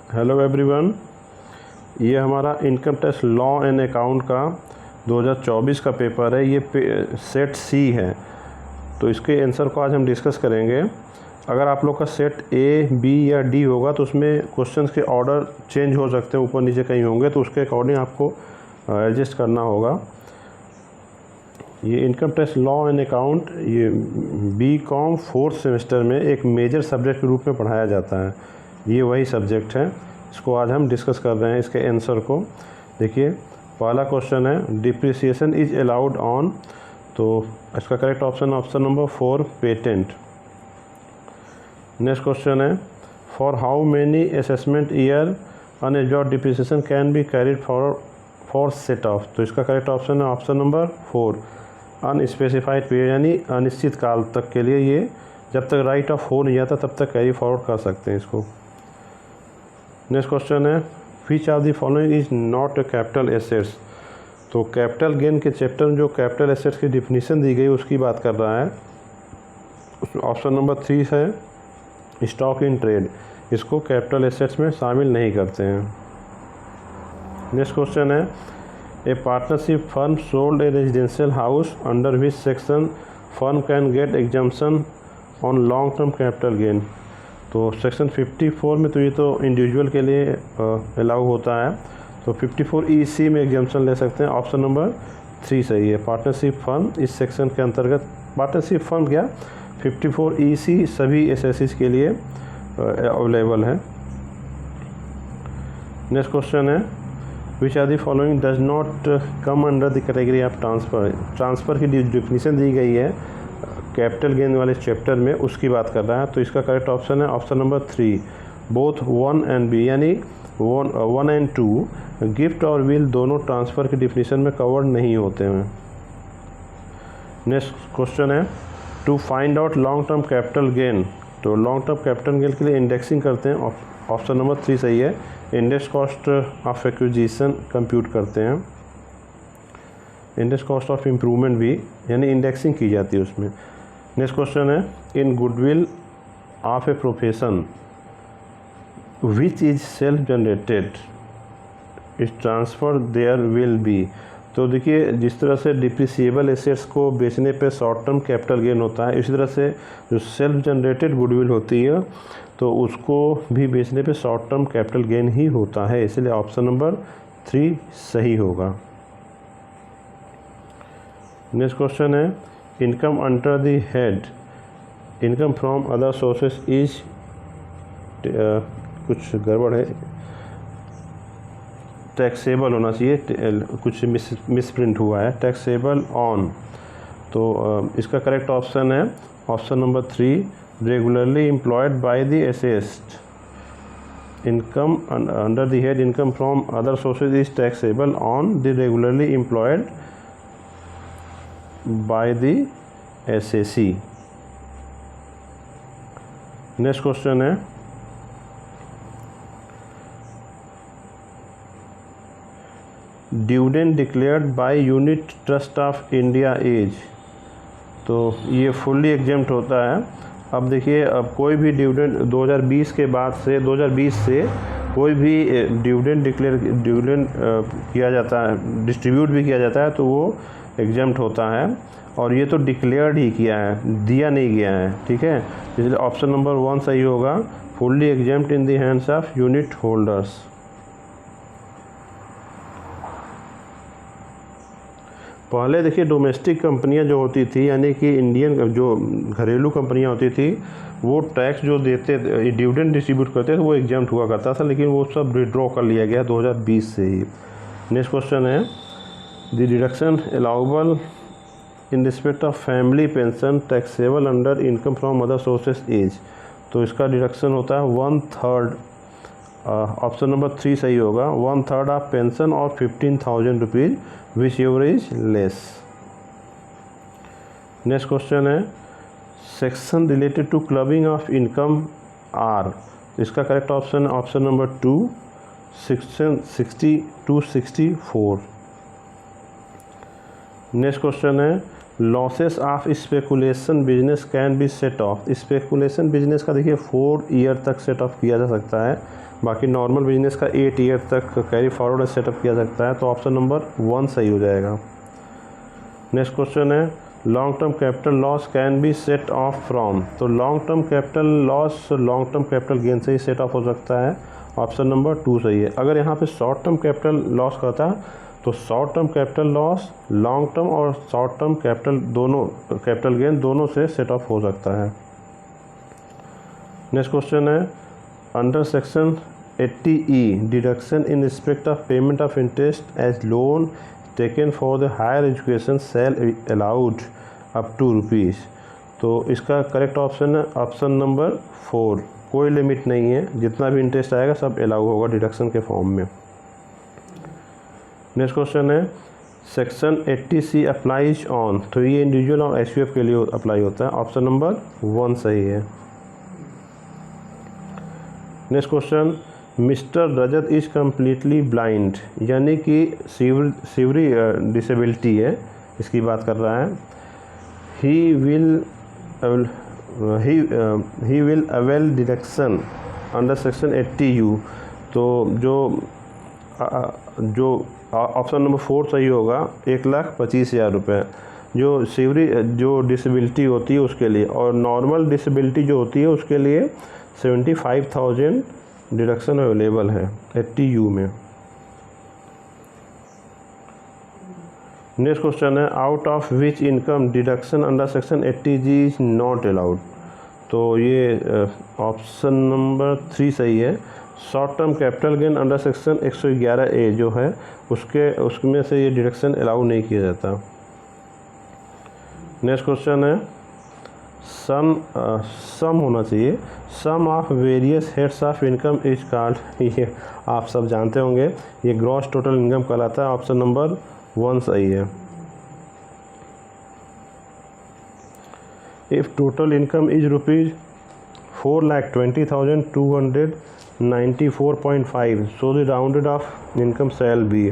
Hello everyone, ये हमारा income tax law and account का 2024 का पेपर है। ये सेट सी है, तो इसके आंसर को आज हम डिस्कस करेंगे। अगर आप लोग का सेट ए, बी या डी होगा तो उसमें क्वेश्चंस के ऑर्डर चेंज हो सकते हैं, ऊपर नीचे कहीं होंगे, तो उसके अकॉर्डिंग आपको एडजस्ट करना होगा। ये income tax law and account ये BCom 4th सेमेस्टर में एक मेजर सब्जेक्ट के रूप में पढ़ाया जाता है। ये वही सब्जेक्ट है, इसको आज हम डिस्कस कर रहे हैं। इसके आंसर को देखिए। पहला क्वेश्चन है डिप्रिसिएशन इज अलाउड ऑन, तो इसका correct option number 4 patent. Next question है for how many assessment year unabsorbed depreciation can be carried for set off, तो इसका करेक्ट ऑप्शन है ऑप्शन नंबर 4 अनस्पेसिफाइड पीरियड, यानी अनिश्चित काल तक के लिए ये जब तक राइट ऑफ हो नहीं जाता तब तक कैरी फॉरवर्ड कर सकते हैं इसको। नेक्स्ट क्वेश्चन है विच of the following is not capital assets, तो कैपिटल गेन के चैप्टर में जो कैपिटल एसेट्स की डिफिनीशन दी गई उसकी बात कर रहा है। ऑप्शन नंबर 3 है स्टॉक इन ट्रेड, इसको कैपिटल एसेट्स में शामिल नहीं करते हैं। नेक्स्ट क्वेश्चन है ए partnership firm sold A residential house under which section firm can get exemption on long term capital gain, तो सेक्शन 54 में तो ये तो इंडिविजुअल के लिए अलाउ होता है, तो 54EC में एग्जाम्पशन ले सकते हैं। ऑप्शन नंबर 3 सही है। पार्टनरशिप फर्म इस सेक्शन के अंतर्गत, पार्टनरशिप फर्म क्या 54EC सभी एसएससीज के लिए अवेलेबल है। नेक्स्ट क्वेश्चन है which are the following does not come under the category of transfer, transfer की डिफिनीशन दी गई है कैपिटल गेन वाले चैप्टर में, उसकी बात कर रहा है, तो इसका करेक्ट ऑप्शन है option number 3 both 1 and B, यानी 1 एंड 2 गिफ्ट और विल दोनों ट्रांसफ़र की डिफिनीशन में कवर्ड नहीं होते हैं। नेक्स्ट क्वेश्चन है to find out long term capital gain, तो लॉन्ग टर्म कैपिटल गेन के लिए इंडेक्सिंग करते हैं, ऑप्शन नंबर 3 सही है। Index cost of acquisition compute करते हैं, इंडेक्स कॉस्ट ऑफ इम्प्रूवमेंट भी, यानी इंडेक्सिंग की जाती है उसमें। नेक्स्ट क्वेश्चन है in goodwill of a profession which is self generated is transfer there will be, तो देखिए जिस तरह से डिप्रिसिएबल एसेट्स को बेचने पे शॉर्ट टर्म कैपिटल गेन होता है, इसी तरह से जो सेल्फ जनरेटेड गुडविल होती है तो उसको भी बेचने पे शॉर्ट टर्म कैपिटल गेन ही होता है, इसलिए ऑप्शन नंबर 3 सही होगा। नेक्स्ट क्वेश्चन है income under the head income from other sources is, कुछ गड़बड़ है, टैक्सेबल होना चाहिए, कुछ मिसप्रिंट हुआ है, टैक्सेबल ऑन, तो इसका करेक्ट ऑप्शन है option number 3 regularly employed by the assessed. Income under the head income from other sources is taxable on the regularly employed by the assessee. Next question है dividend declared by unit trust of India is, तो ये fully exempt होता है। अब देखिए अब कोई भी डिविडेंड 2020 के बाद से 2020 से कोई भी डिविडेंड किया जाता है, डिस्ट्रीब्यूट भी किया जाता है, तो वो एग्जेम्प्ट होता है, और ये तो डिक्लेयर्ड ही किया है, दिया नहीं गया है, ठीक है, इसलिए ऑप्शन नंबर 1 सही होगा fully exempt in the hands of unit holders. पहले देखिए डोमेस्टिक कंपनियां जो होती थी, यानी कि इंडियन जो घरेलू कंपनियां होती थी, वो टैक्स जो देते डिविडेंड डिस्ट्रीब्यूट करते थे वो एग्जाम्प्ट हुआ करता था, लेकिन वो सब विड्रॉ कर लिया गया 2020 से ही। नेक्स्ट क्वेश्चन है the deduction allowable in respect of family pension taxable under income from other sources is, तो इसका डिडक्शन होता है 1/3, ऑप्शन नंबर 3 सही होगा 1/3 ऑफ पेंशन और 15,000 rupees which ever is less. Next question है section related to clubbing of income are, इसका correct option है option number 2 section 60 to 64। Next question है losses of speculation business can be set off, speculation business का देखिए 4 year तक set of किया जा सकता है, बाकी नॉर्मल बिजनेस का 8 ईयर तक कैरी फॉरवर्ड सेटअप किया सकता है, तो ऑप्शन नंबर 1 सही हो जाएगा। नेक्स्ट क्वेश्चन है long term capital loss can be set off from. तो long term capital loss long term capital gain से ही सेट ऑफ हो सकता है, ऑप्शन नंबर 2 सही है। अगर यहाँ पे शॉर्ट टर्म कैपिटल लॉस कहता तो short term capital loss long term और शॉर्ट टर्म कैपिटल दोनों कैपिटल गेन दोनों से सेट ऑफ हो सकता है। नेक्स्ट क्वेश्चन है under section 80E deduction in respect of payment of interest as loan taken for the higher education shall allowed up to rupees. तो इसका correct option है ऑप्शन नंबर 4, कोई लिमिट नहीं है, जितना भी इंटरेस्ट आएगा सब अलाउ होगा डिडक्शन के फॉर्म में। नेक्स्ट क्वेश्चन है सेक्शन 80C अप्लाइज ऑन। तो ये इंडिविजुअल और एसयूएफ के लिए अप्लाई होता है, ऑप्शन नंबर 1 सही है। Next question mister Rajat is completely blind, यानी कि सीवरी डिसेबिलिटी है, इसकी बात कर रहा है। He will avail deduction under section 80U। तो जो ऑप्शन नंबर 4 सही होगा 1,25,000 रुपये जो डिसेबिलिटी होती है उसके लिए, और नॉर्मल डिसेबिलिटी जो होती है उसके लिए 75,000 डिडक्शन अवेलेबल है 80U में। नेक्स्ट क्वेश्चन है out of which income deduction under section 80G is not allowed. तो ये ऑप्शन नंबर 3 सही है। Short term capital gain under section 111A जो है उसमें से ये डिडक्शन अलाउ नहीं किया जाता। नेक्स्ट क्वेश्चन है सम होना चाहिए, sum of various heads of income is called. ये आप सब जानते होंगे, ये ग्रॉस टोटल इनकम कहलाता है, ऑप्शन नंबर 1 सही है। If total income is rupees 4,20,294.5 so the rounded off income shall be.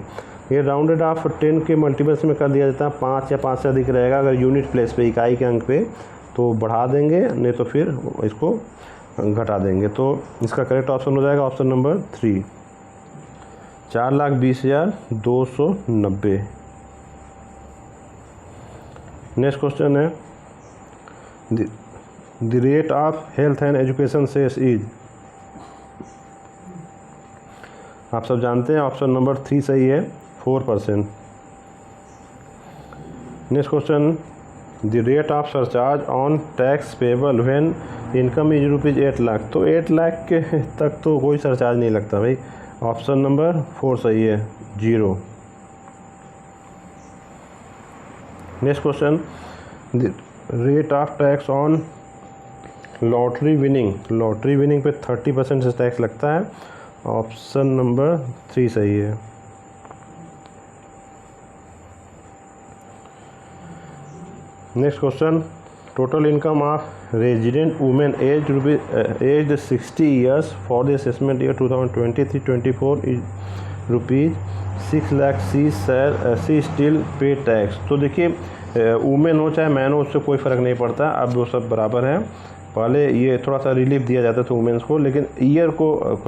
ये राउंडेड ऑफ 10 के मल्टीपल्स में कर दिया जाता है, 5 या 5 से अधिक रहेगा अगर यूनिट प्लेस पे इकाई के अंक पे तो बढ़ा देंगे, नहीं तो फिर इसको घटा देंगे। तो इसका करेक्ट ऑप्शन हो जाएगा ऑप्शन नंबर 3, 4,20,290। नेक्स्ट क्वेश्चन है the rate of health and education cess is. आप सब जानते हैं ऑप्शन नंबर 3 सही है, 4%। Next question the rate of surcharge on tax payable when income is rupees 8 lakh. तो 8 लाख के तक तो कोई सरचार्ज नहीं लगता भाई, ऑप्शन नंबर 4 सही है, 0। Next question the rate of tax on lottery winning पे 30% से टैक्स लगता है, ऑप्शन नंबर 3 सही है। Next question total income of resident women age 60 years for the assessment year 2023-24 is rupees 6 lakh. She still pay tax. तो देखिए women हो चाहे मैन हो उससे कोई फ़र्क नहीं पड़ता, अब वो सब बराबर हैं। पहले ये थोड़ा सा रिलीफ दिया जाता था वुमेन्स को, लेकिन ईयर को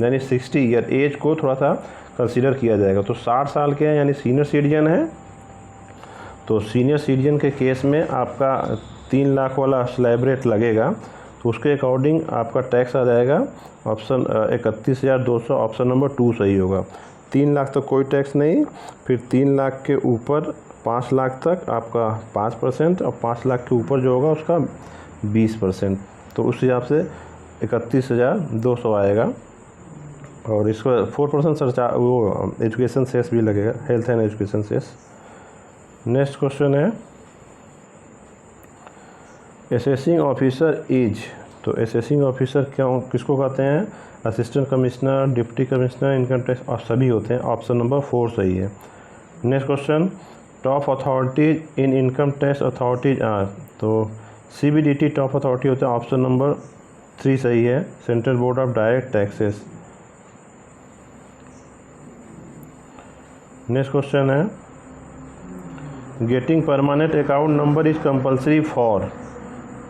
यानी 60 ईयर एज को थोड़ा सा कंसीडर किया जाएगा। तो 60 साल के हैं यानी सीनियर सिटीजन है, तो सीनियर सिटीजन के केस में आपका 3 लाख वाला स्लैब रेट लगेगा, तो उसके अकॉर्डिंग आपका टैक्स आ जाएगा ऑप्शन 31,200, ऑप्शन नंबर 2 सही होगा। 3 लाख तक कोई टैक्स नहीं, फिर 3 लाख के ऊपर 5 लाख तक आपका 5% और 5 लाख के ऊपर जो होगा उसका 20%। तो उस हिसाब से 31,200 आएगा। और इसका 4% सरचार्ज वो एजुकेशन सेस भी लगेगा, health and education cess. Next question है असेसिंग ऑफिसर इज। तो असेसिंग ऑफिसर किसको कहते हैं? Assistant commissioner, deputy commissioner, income tax और सभी होते हैं, ऑप्शन नंबर 4 सही है। Next question top authorities in income tax authorities are. तो CBDT टॉप अथॉरिटी होता है, ऑप्शन नंबर 3 सही है, central board of direct taxes. Next question है getting permanent account number is compulsory for.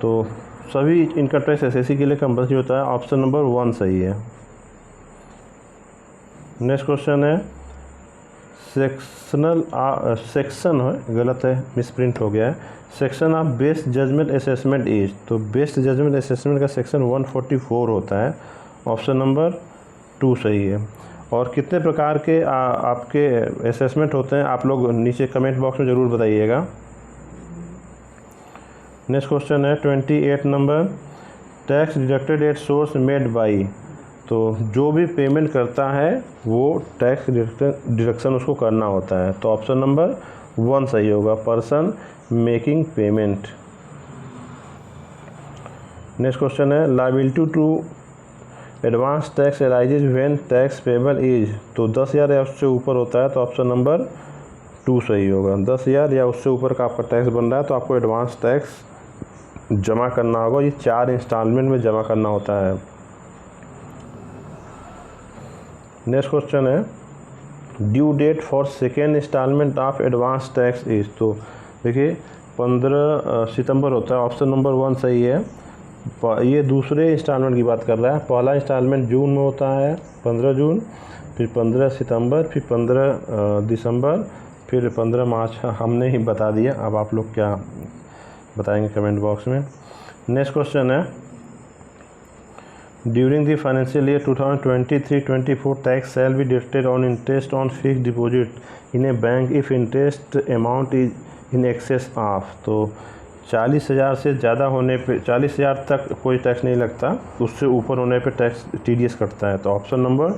तो सभी इनकम टैक्स SSC के लिए कंपलसरी होता है, ऑप्शन नंबर 1 सही है। नेक्स्ट क्वेश्चन है सेक्शन है, गलत है, मिसप्रिंट हो गया है। Section of best judgment assessment is, तो बेस्ट जजमेंट असेसमेंट का सेक्शन 144 होता है। ऑप्शन नंबर 2 सही है। और कितने प्रकार के आपके असेसमेंट होते हैं, आप लोग नीचे कमेंट बॉक्स में ज़रूर बताइएगा। नेक्स्ट क्वेश्चन है 28 number, tax deducted at source made by, तो जो भी पेमेंट करता है वो टैक्स डिडक्शन उसको करना होता है। तो ऑप्शन नंबर 1 सही होगा, person making payment. Next question है liability to advance tax arises when tax payable is, तो 10,000 या उससे ऊपर होता है, तो ऑप्शन नंबर 2 सही होगा। 10,000 या उससे ऊपर का आपका टैक्स बन रहा है तो आपको एडवांस टैक्स जमा करना होगा। ये 4 इंस्टॉलमेंट में जमा करना होता है। नेक्स्ट क्वेश्चन है due date for second installment of advance tax is, तो देखिए 15 सितंबर होता है, ऑप्शन नंबर 1 सही है। ये दूसरे इंस्टॉलमेंट की बात कर रहा है। पहला इंस्टॉलमेंट जून में होता है 15 जून, फिर 15 सितंबर, फिर 15 दिसंबर, फिर 15 मार्च। हमने ही बता दिया, अब आप लोग क्या बताएंगे कमेंट बॉक्स में। नेक्स्ट क्वेश्चन है during the financial year 2023-24 tax shall be deducted on interest on fixed deposit in A bank if interest amount is in excess of, तो 40,000 से ज़्यादा होने पे 40,000 तक कोई टैक्स नहीं लगता, उससे ऊपर होने पे टैक्स TDS कटता है। तो ऑप्शन नंबर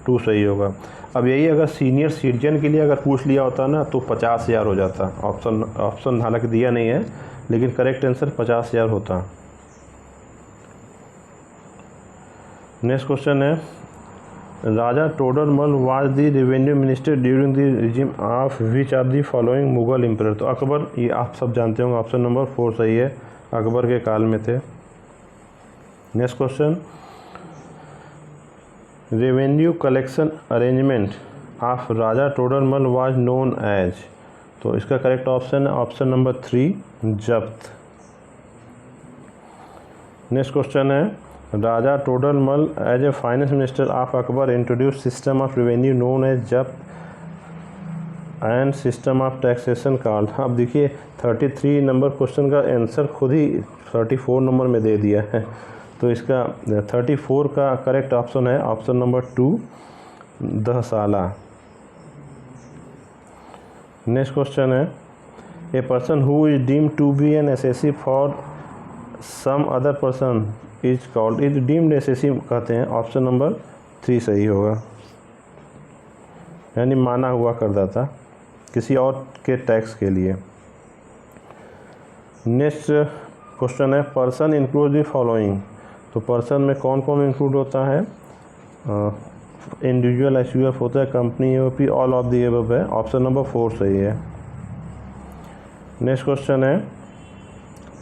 2 सही होगा। अब यही अगर सीनियर सिटीजन के लिए अगर पूछ लिया होता ना तो 50,000 हो जाता। ऑप्शन हालांकि दिया नहीं है, लेकिन करेक्ट आंसर 50,000 होता। नेक्स्ट क्वेश्चन है Raja Todarmal was the revenue minister during the regime of which of the following Mughal emperor, तो अकबर, ये आप सब जानते होंगे, ऑप्शन नंबर 4 सही है, अकबर के काल में थे। Next question revenue collection arrangement of Raja Todarmal was known as, तो इसका करेक्ट ऑप्शन है option number 3 zabt. Next question है Raja Todarmal as a finance minister of Akbar introduce system of revenue known as zabt and system of taxation called. अब देखिए 33 number question का answer खुद ही 34 number में दे दिया है, तो इसका 34 का करेक्ट ऑप्शन है ऑप्शन नंबर 2 दहसाला। नेक्स्ट क्वेश्चन है a person who is deemed to be an assessee for some other person is called, is deemed assessee कहते हैं, ऑप्शन नंबर 3 सही होगा, यानी माना हुआ करता था किसी और के टैक्स के लिए। नेक्स्ट क्वेश्चन है पर्सन इंक्लूड द फॉलोइंग, तो पर्सन में कौन कौन इंक्लूड होता है, इंडिविजुअल एसयूएफ होता है, company AOP, all of the above है, ऑप्शन नंबर 4 सही है। नेक्स्ट क्वेश्चन है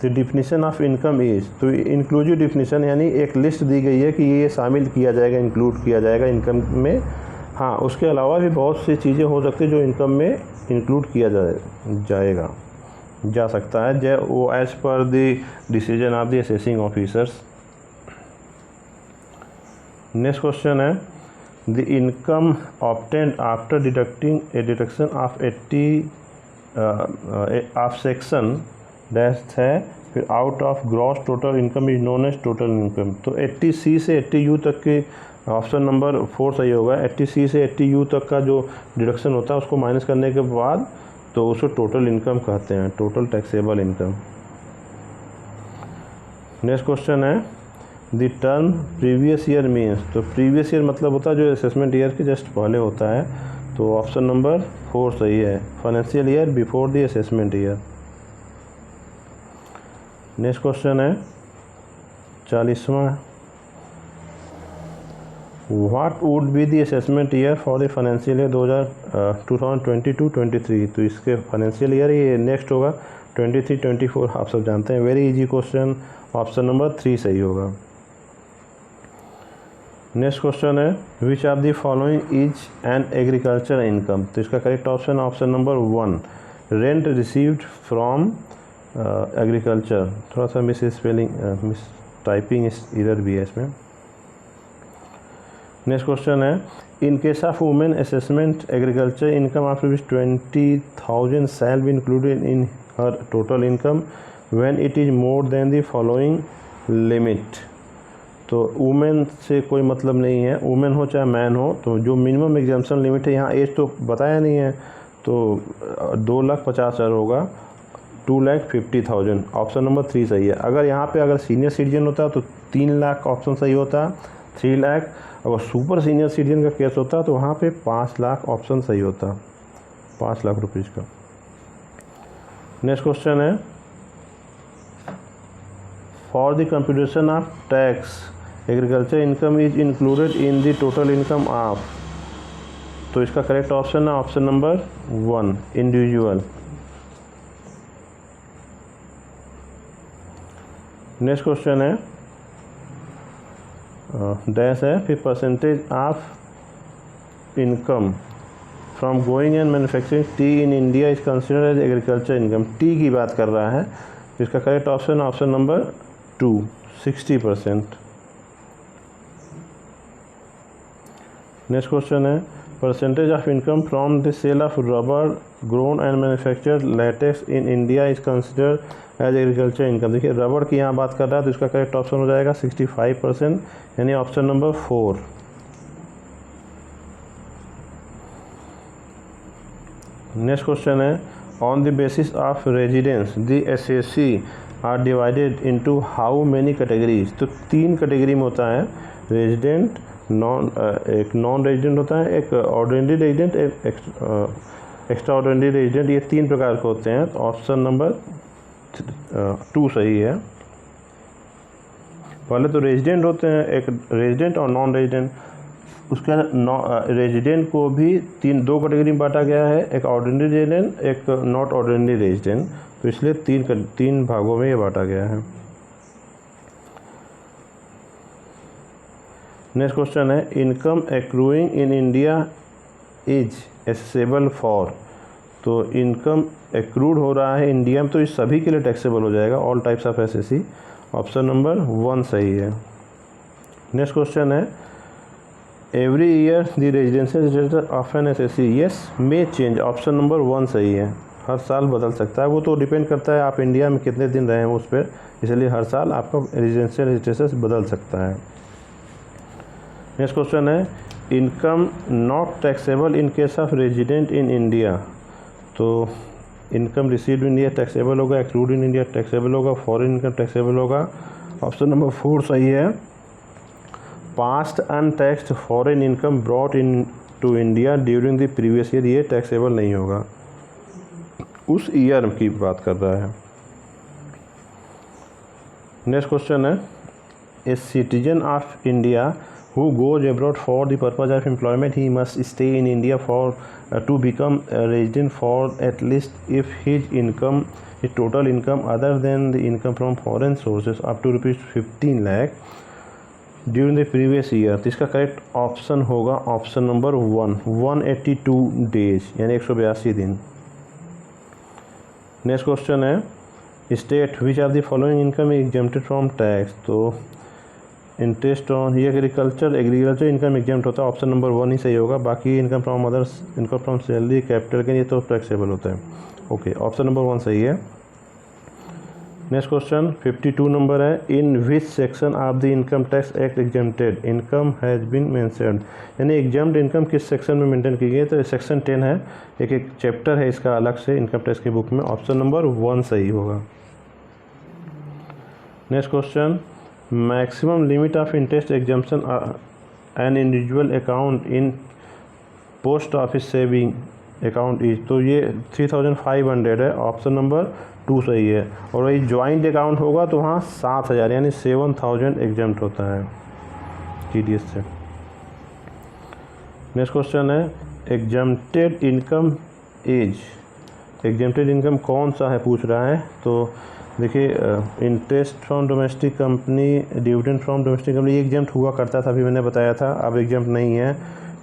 the definition of income is, तो इंक्लूसिव डिफिनीशन यानी एक लिस्ट दी गई है कि ये शामिल किया जाएगा, इंक्लूड किया जाएगा इनकम में। हाँ, उसके अलावा भी बहुत सी चीज़ें हो सकती है जो इनकम में इंक्लूड किया जा सकता है, वो as per the decision of the assessing officers. Next question है the income obtained after deducting a deduction of 80 of section dash है, फिर out of gross total income is known as total income, तो 80C से 80U तक के option number 4 सही होगा। 80C से 80U तक का जो डिडक्शन होता है उसको माइनस करने के बाद तो उसको टोटल इनकम कहते हैं, total taxable income. Next question है the term previous year means, तो प्रीवियस ईयर मतलब होता है जो असेसमेंट ईयर के जस्ट पहले होता है, तो ऑप्शन नंबर 4 सही है, financial year before the assessment year. Next question है 40वां what would be the assessment year for the financial year 2022-23, तो इसके फाइनेंशियल ईयर ये नेक्स्ट होगा 23-24, आप सब जानते हैं, very easy question, option number 3 सही होगा। नेक्स्ट क्वेश्चन है विच of the following is an agriculture income, तो इसका correct option option number 1 rent received from agriculture, थोड़ा सा miss spelling miss typing error भी है इसमें। नेक्स्ट क्वेश्चन है, इन case of women assessment agriculture income after which 20,000 shall be included in her total income when it is more than the following limit. तो women से कोई मतलब नहीं है, वुमेन हो चाहे मैन हो, तो जो मिनिमम एग्जाम्पशन लिमिट है, यहाँ एज तो बताया नहीं है, तो 2,50,000 होगा, 2,50,000, ऑप्शन नंबर 3 सही है। अगर यहाँ पे अगर सीनियर सिटीजन होता तो 3 लाख ऑप्शन सही होता, 3 लाख। अगर सुपर सीनियर सिटीजन का केस होता तो वहाँ पे 5 लाख ऑप्शन सही होता, 5 लाख रुपीज़ का। नेक्स्ट क्वेश्चन है, for the computation of tax agriculture income is included in the total income of. तो इसका करेक्ट ऑप्शन है option number 1 individual. Next question है, डैश है, फिर percentage of income from growing and manufacturing tea in India is considered as agriculture income. Tea की बात कर रहा है, इसका correct option option number 2 60%। Next question है, percentage of income from the sale of rubber grown and manufactured latex in India is considered as agriculture income. देखिए rubber की यहाँ बात कर रहा है, तो इसका करेक्ट ऑप्शन हो जाएगा 65%, यानी ऑप्शन नंबर 4। नेक्स्ट क्वेश्चन है, on the basis of residence the assessee are divided into how many categories. तो 3 कैटेगरी में होता है, रेजिडेंट, एक नॉन रेजिडेंट होता है, एक ऑर्डिनरी रेजिडेंट, एक एक्स्ट्रा ऑर्डिनरी रेजिडेंट। ये 3 प्रकार के होते हैं, तो ऑप्शन नंबर 2 सही है। पहले तो रेजिडेंट होते हैं, एक रेजिडेंट और नॉन रेजिडेंट। उसके रेजिडेंट को भी 2 कैटेगरी में बांटा गया है, एक ऑर्डिनरी रेजिडेंट, एक नॉट ऑर्डिनरी रेजिडेंट। तो इसलिए 3 भागों में ये बांटा गया है। नेक्स्ट क्वेश्चन है, income accruing in India is accessible for. तो इनकम एक्रूड हो रहा है इंडिया में, तो इस सभी के लिए टैक्सेबल हो जाएगा, all types of assessee. Option number 1 सही है। नेक्स्ट क्वेश्चन है, every year the residential status of an assessee yes may change. Option number 1 सही है, हर साल बदल सकता है। वो तो डिपेंड करता है आप इंडिया में कितने दिन रहे हैं उस पर, इसलिए हर साल आपका रेजिडेंशियल स्टेटस बदल सकता है। नेक्स्ट क्वेश्चन है, income not taxable in case of resident in India. तो income received in India taxable होगा, एक्रूड इन इंडिया टैक्सेबल होगा, फॉरेन इनकम टैक्सेबल होगा। ऑप्शन नंबर 4 सही है। Past untaxed foreign income brought in to India during the previous year, ये taxable नहीं होगा, उस ईयर की बात कर रहा है। नेक्स्ट क्वेश्चन है, a citizen of India who goes abroad for the purpose of employment he must stay in India for to become a resident for at least if his income his total income other than the income from foreign sources up to ₹15 lakh during the previous year। तो इसका correct option होगा option number 1 182 days, यानी 182 दिन। Next question है, state which of the following income is exempted from tax. तो interest on ये agriculture income exempt होता है, ऑप्शन नंबर 1 ही सही होगा। बाकी income from others, income from salary, capital gain, ये तो टैक्सेबल होता है। ओके, ऑप्शन नंबर 1 सही है। नेक्स्ट क्वेश्चन 52 नंबर है, in which section of the income tax act exempted income has been mentioned. यानी एग्जाम्प्ट इनकम किस सेक्शन में मेंटेन की गई है, तो सेक्शन 10 है, एक चैप्टर है इसका अलग से इनकम टैक्स की बुक में। ऑप्शन नंबर 1 सही होगा। Next question, maximum limit of interest exemption an individual account in post office saving account is. तो ये 3,500 है, ऑप्शन नंबर 2 सही है। और वही ज्वाइंट अकाउंट होगा तो वहाँ 7,000 यानी 7,000 एग्जाम्प्ट होता है TDS से। नेक्स्ट क्वेश्चन है, exempted income as. Exempted income कौन सा है पूछ रहा है। तो देखिए, interest from domestic company, dividend from domestic company, ये एग्जाम्प्ट हुआ करता था, अभी मैंने बताया था, अब एग्जाम्प्ट नहीं है।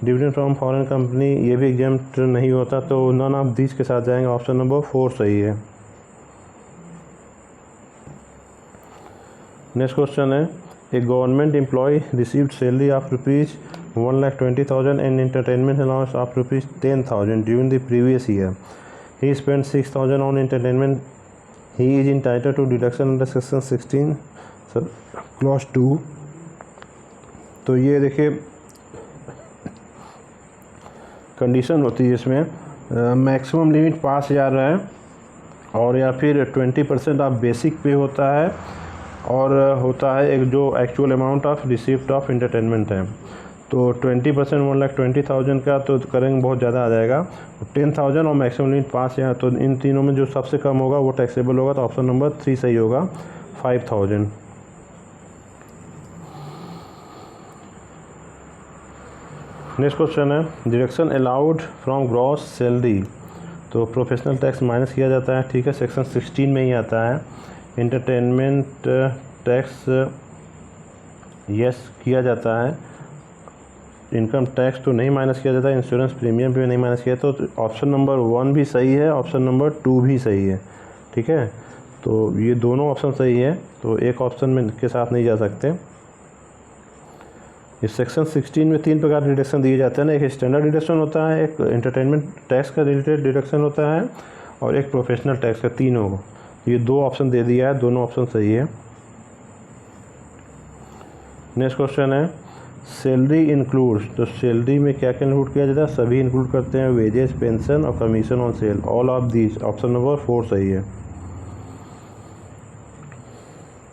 डिविडेंड फ्रॉम फॉरेन कंपनी, ये भी एग्जाम्प्ट नहीं होता, तो नॉन ऑफ दिस के साथ जाएंगे, ऑप्शन नंबर 4 सही है। नेक्स्ट क्वेश्चन है, a government employ received salary of ₹1,20,000 and entertainment allowance of ₹10,000 during the previous year. He spend 6,000 on entertainment. He is entitled to deduction under section 16 clause 2. तो ये देखिए condition होती है इसमें maximum limit 5,000 है और या फिर 20% ऑफ बेसिक पे होता है और होता है एक जो actual amount of receipt of entertainment है. तो 20% 1,20,000 का तो करेंगे बहुत ज़्यादा आ जाएगा. 10,000 और मैक्सिमम लिमिट 5,000. तो इन तीनों में जो सबसे कम होगा वो टैक्सेबल होगा. तो ऑप्शन नंबर 3 सही होगा 5,000. नेक्स्ट क्वेश्चन है deduction allowed from gross salary. तो प्रोफेशनल टैक्स माइनस किया जाता है, ठीक है, सेक्शन 16 में ही आता है. एंटरटेनमेंट टैक्स यस किया जाता है. इनकम टैक्स तो नहीं माइनस किया जाता है. इंश्योरेंस प्रीमियम भी नहीं माइनस किया. तो ऑप्शन नंबर 1 भी सही है, ऑप्शन नंबर 2 भी सही है, ठीक है. तो ये दोनों ऑप्शन सही है. तो एक ऑप्शन में के साथ नहीं जा सकते. इस सेक्शन 16 में 3 प्रकार के डिडक्शन दिए जाते हैं ना. एक स्टैंडर्ड डिडक्शन होता है, एक एंटरटेनमेंट टैक्स का रिलेटेड डिडक्शन होता है और एक प्रोफेशनल टैक्स का. तीनों ये 2 ऑप्शन दे दिया है, दोनों ऑप्शन सही है. नेक्स्ट क्वेश्चन है सैलरी इंक्लूड्स. तो सैलरी में क्या क्या इंक्लूड किया जाता है? सभी इंक्लूड करते हैं, वेजेस, पेंशन और commission on sale. All of these. Option number 4 सही है.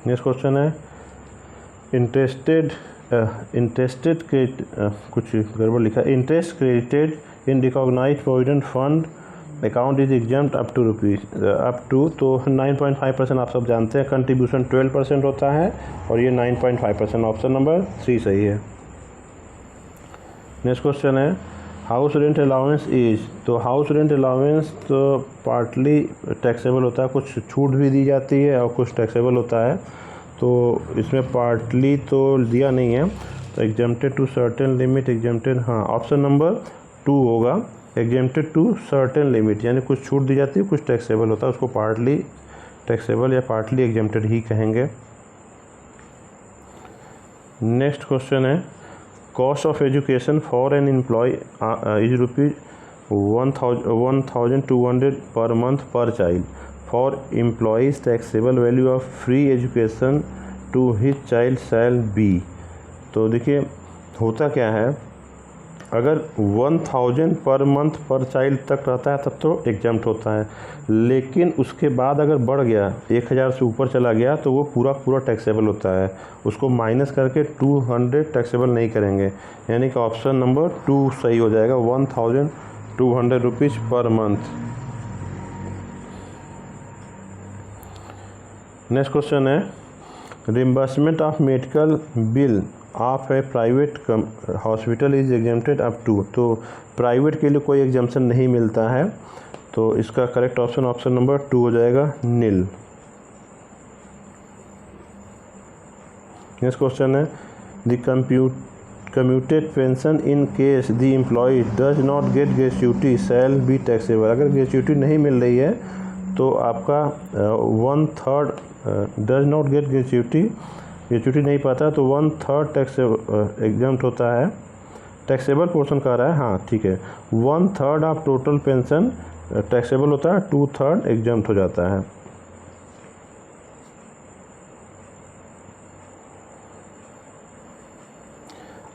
नेक्स्ट क्वेश्चन है इंटरेस्टेड कुछ गड़बड़ लिखा है. Interest credited in recognised provident fund account is exempt up to. तो 9.5% आप सब जानते हैं. कंट्रीब्यूशन 12% होता है और ये 9.5%. ऑप्शन नंबर 3 सही है. नेक्स्ट क्वेश्चन है हाउस रेंट अलाउंस इज. तो हाउस रेंट अलाउंस तो पार्टली टैक्सेबल होता है, कुछ छूट भी दी जाती है और कुछ टैक्सेबल होता है. तो इसमें पार्टली तो दिया नहीं है. तो exempted to certain limit, exempted, हाँ, ऑप्शन नंबर 2 होगा. एग्जेम्प्टेड टू सर्टेन लिमिट यानी कुछ छूट दी जाती है, कुछ टैक्सेबल होता है, उसको पार्टली टैक्सेबल या पार्टली एग्जेम्प्टेड ही कहेंगे. नेक्स्ट क्वेश्चन है cost of education for an employ is ₹1,200 per month per child. For employees taxable value of free education to his child shall be. तो देखिए होता क्या है, अगर 1,000 पर मंथ पर चाइल्ड तक रहता है तब तो एग्जाम्प्ट होता है. लेकिन उसके बाद अगर बढ़ गया 1,000 से ऊपर चला गया तो वो पूरा टैक्सेबल होता है. उसको माइनस करके 200 टैक्सेबल नहीं करेंगे. यानी कि ऑप्शन नंबर 2 सही हो जाएगा 1,200 rupees per month. Next question है reimbursement of medical bill of a private hospital is exempted up to. तो प्राइवेट के लिए कोई एग्जाम्पशन नहीं मिलता है. तो इसका करेक्ट ऑप्शन नंबर 2 हो जाएगा नील. नेक्स्ट क्वेश्चन है the commuted pension in case the employee does not get gratuity shall be taxable. अगर ग्रेच्युटी नहीं मिल रही है तो आपका 1/3 डज नॉट गेट ग्रेच्युटी नहीं पाता तो 1/3 टैक्स एग्जाम्प्ट होता है. टैक्सेबल पोर्शन कह रहा है, हाँ ठीक है. 1/3 ऑफ टोटल पेंशन टैक्सेबल होता है, 2/3 एग्जाम्प्ट हो जाता है.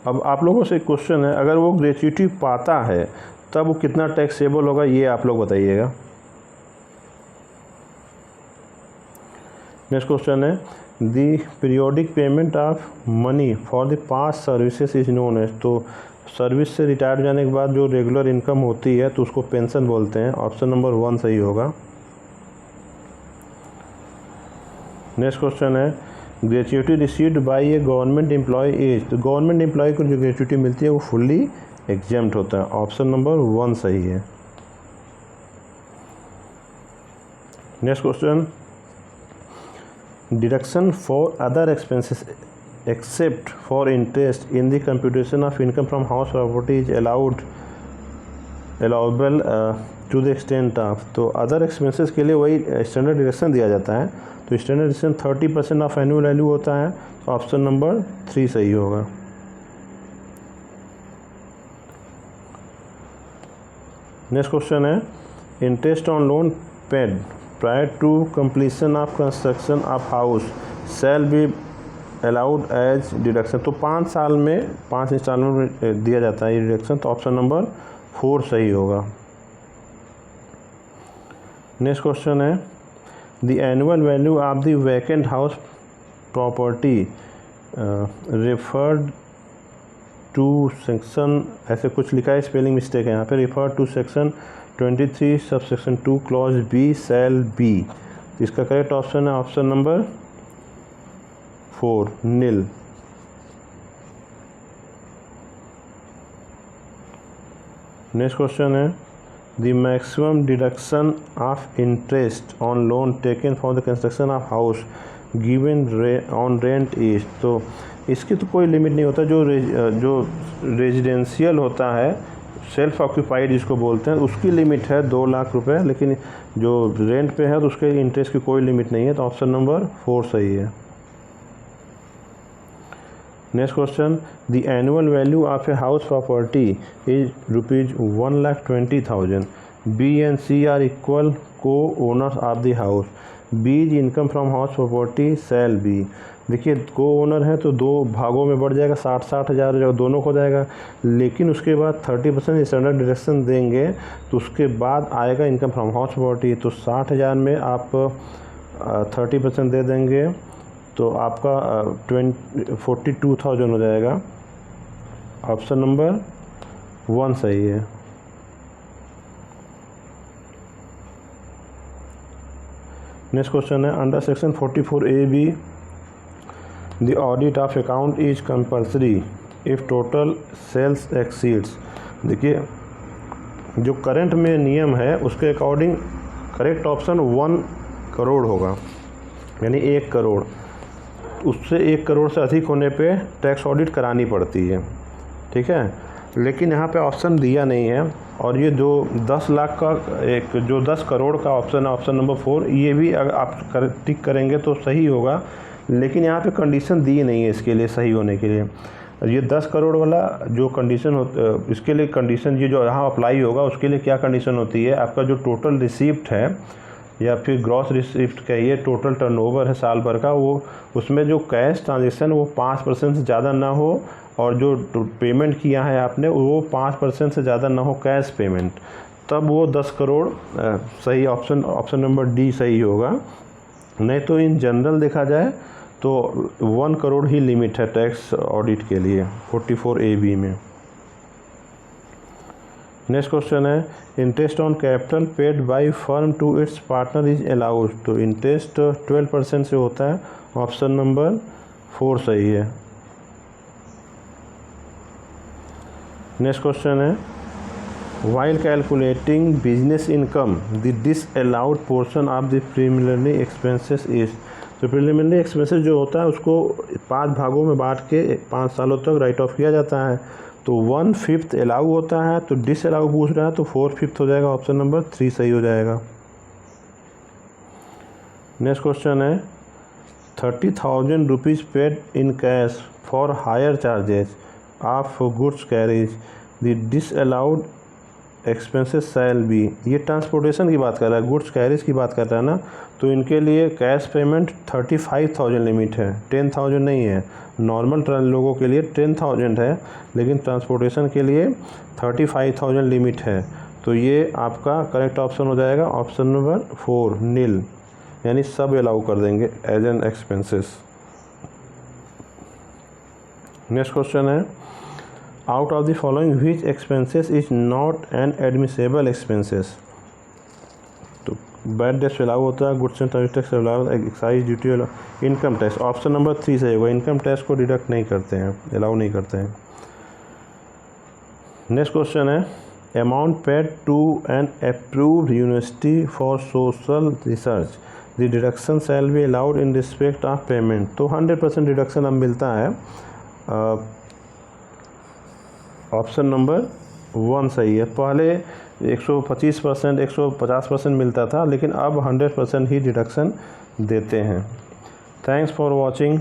अब आप लोगों से क्वेश्चन है अगर वो ग्रेच्युटी पाता है तब वो कितना टैक्सेबल होगा, ये आप लोग बताइएगा. नेक्स्ट क्वेश्चन है the periodic payment of money for the past services is known as. तो सर्विस से रिटायर जाने के बाद जो रेगुलर इनकम होती है तो उसको पेंशन बोलते हैं. ऑप्शन नंबर 1 सही होगा. नेक्स्ट क्वेश्चन है gratuity received by a government employee is. तो गवर्नमेंट एम्प्लॉय को जो ग्रेच्युटी मिलती है वो फुल्ली एग्जेम्प्ट होता है. ऑप्शन नंबर 1 सही है. Next question deduction for other expenses except for interest in the computation of income from house property is allowable to the extent of. तो अदर एक्सपेंसेस के लिए वही स्टैंडर्ड डिडक्शन दिया जाता है. तो standard deduction 30% of annual value होता है, तो ऑप्शन नंबर 3 सही होगा। नेक्स्ट क्वेश्चन है interest on loan paid prior to completion of construction of house shall be allowed as deduction. तो 5 साल में 5 इंस्टॉलमेंट में दिया जाता है ये डिडक्शन, तो ऑप्शन नंबर 4 सही होगा। नेक्स्ट क्वेश्चन है the annual value of the vacant house property referred to section, ऐसे कुछ लिखा है, स्पेलिंग मिस्टेक है यहाँ पे, refer to section 23 sub section 2 clause B shall be. इसका करेक्ट ऑप्शन है option number 4 nil. Next question है the maximum deduction of interest on loan taken for the construction of house given on rent is. तो इसकी तो कोई limit नहीं होता, जो रेजिडेंशियल होता है सेल्फ ऑक्यूपाइड जिसको बोलते हैं उसकी लिमिट है 2 लाख रुपए, लेकिन जो रेंट पे है तो उसके इंटरेस्ट की कोई लिमिट नहीं है, तो ऑप्शन नंबर 4 सही है। Next question the annual value of a house property is ₹1,20,000। B and C are equal co owners of the house. B is income from house property shall be. देखिए co owner है तो 2 भागों में बढ़ जाएगा, 60-60 हज़ार दोनों को जाएगा, लेकिन उसके बाद 30% स्टैंडर्ड डिडक्शन देंगे तो उसके बाद आएगा इनकम फ्रॉम हाउस प्रॉपर्टी। तो 60,000 में आप 30% दे देंगे तो आपका 42,000 हो जाएगा। ऑप्शन नंबर 1 सही है। नेक्स्ट क्वेश्चन है under section 44A(b) the audit of account is compulsory if total sales exceeds. देखिए जो करंट में नियम है उसके अकॉर्डिंग करेक्ट ऑप्शन 1 करोड़ होगा, यानी 1 करोड़, उससे 1 करोड़ से अधिक होने पे टैक्स ऑडिट करानी पड़ती है, ठीक है। लेकिन यहाँ पे ऑप्शन दिया नहीं है, और ये जो 10 लाख का एक जो 10 करोड़ का ऑप्शन है ऑप्शन नंबर 4, ये भी अगर आप टिक करेंगे तो सही होगा, लेकिन यहाँ पे कंडीशन दी नहीं है इसके लिए सही होने के लिए। ये 10 करोड़ वाला जो कंडीशन हो इसके लिए कंडीशन ये जो यहाँ अप्लाई होगा उसके लिए क्या कंडीशन होती है, आपका जो टोटल रिसिप्ट है या फिर ग्रॉस रिसिप्ट कहिए, टोटल टर्नओवर है साल भर का, वो उसमें जो कैश ट्रांजेक्शन वो 5% से ज़्यादा ना हो, और जो पेमेंट किया है आपने वो 5% से ज़्यादा ना हो कैश पेमेंट, तब वो 10 करोड़ सही ऑप्शन नंबर डी सही होगा। नहीं तो इन जनरल देखा जाए तो 1 करोड़ ही लिमिट है टैक्स ऑडिट के लिए 44A(b) में। नेक्स्ट क्वेश्चन है interest on capital paid by firm to its partner is allowed. तो इंटरेस्ट 12% से होता है, ऑप्शन नंबर 4 सही है। नेक्स्ट क्वेश्चन है while calculating business income the disallowed portion of the preliminary expenses is. तो प्रीलिमिनरी एक्सपेंसेस जो होता है उसको 5 भागों में बांट के 5 सालों तक राइट ऑफ किया जाता है, तो 1/5 अलाउ होता है, तो डिसअलाउ पूछ रहा है तो 4/5 हो जाएगा, ऑप्शन नंबर 3 सही हो जाएगा। नेक्स्ट क्वेश्चन है 30,000 rupees paid in cash for higher charges of goods carriage the disallowed expenses shall be. ये ट्रांसपोर्टेशन की बात कर रहा है, गुड्स कैरेज की बात कर रहा है ना, तो इनके लिए कैश पेमेंट 35,000 लिमिट है, 10,000 नहीं है। नॉर्मल लोगों के लिए 10,000 है, लेकिन ट्रांसपोर्टेशन के लिए 35,000 लिमिट है, तो ये आपका करेक्ट ऑप्शन हो जाएगा ऑप्शन नंबर 4 नील, यानी सब अलाउ कर देंगे as an expenses. Next question है out of the following which expenses is not an admissible expenses. तो बैड डेट्स अलाउ होता है, goods and service tax allow, excise duty allow, income tax option number 3 सही होगा। Income tax को deduct नहीं करते हैं, अलाउ नहीं करते हैं। नेक्स्ट क्वेश्चन है amount paid to an approved university for social research the deduction shall be allowed in respect of payment. तो 100% डिडक्शन अब मिलता है, ऑप्शन नंबर 1 सही है। पहले 125%, 150% मिलता था, लेकिन अब 100% ही डिडक्शन देते हैं। Thanks for watching.